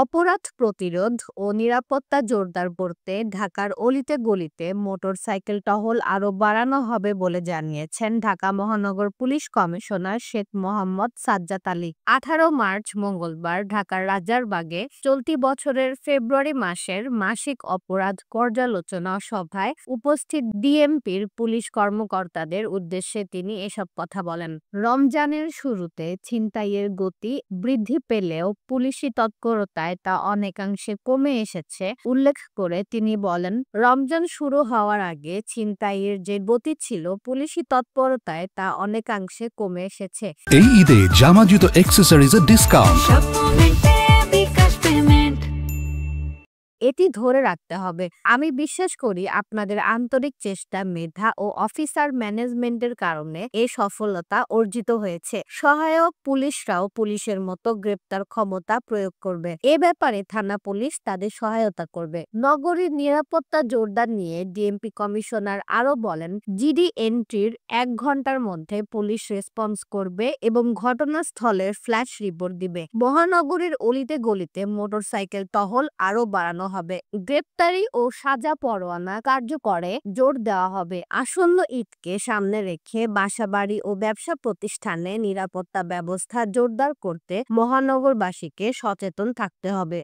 অপরাধ প্রতিরোধ ও নিরাপত্তা জোরদার করতে ঢাকার অলিতে গলিতে মোটরসাইকেল টহল আরও বাড়ানো হবে বলে জানিয়েছেন ঢাকা মহানগর police commissioner Sheikh Mohammad Sajjad Ali. 18 March মঙ্গলবার ঢাকার রাজারবাগে চলতি বছরের ফেব্রুয়ারি মাসের মাসিক অপরাধ পর্যালোচনা সভায় উপস্থিত ডিএমপির পুলিশ কর্মকর্তাদের উদ্দেশ্যে তিনি এসব কথা বলেন। রমজানের শুরুতে ছিনতাইয়ের গতি বৃদ্ধি পেলেও পুলিশি তৎপরতায় তা অনেকাংশে কমে এসেছে উল্লেখ করে তিনি বলেন, রমজান শুরু হওয়ার আগে ছিনতাইয়ের যে গতি ছিল পুলিশি তৎপরতায় তা অনেকাংশে কমে এসেছে। এই ঈদে জামা জুতো অ্যাক্সেসরিজের ডিসকাউন্ট। এটি ধরে রাখতে হবে। আমি বিশ্বাস করি আপনাদের আন্তরিক চেষ্টা, মেধা ও অফিসার ম্যানেজমেন্টের কারণে এই সফলতা অর্জিত হয়েছে। সহায়ক পুলিশরাও পুলিশের মতো গ্রেপ্তার ক্ষমতা প্রয়োগ করবে। এ ব্যাপারে থানা পুলিশ তাদের সহায়তা করবে। নগরীর নিরাপত্তা জোরদার নিয়ে ডিএমপি কমিশনার আরও বলেন, জিডি এন্ট্রির 1 ঘন্টার মধ্যে পুলিশ রেসপন্স করবে এবং ঘটনাস্থলের ফ্ল্যাশ রিপোর্ট দিবে। মহানগরীর অলিতে গলিতে মোটরসাইকেল টহল আরও বাড়ানো হবে। গ্রেপ্তারি ও সাজা পরোয়ানা কার্যকরে জোর দেওয়া হবে। আসন্ন ঈদকে সামনে রেখে বাসাবাড়ি ও ব্যবসা প্রতিষ্ঠানে নিরাপত্তা ব্যবস্থা জোরদার করতে মহানগরবাসীকে সচেতন থাকতে হবে।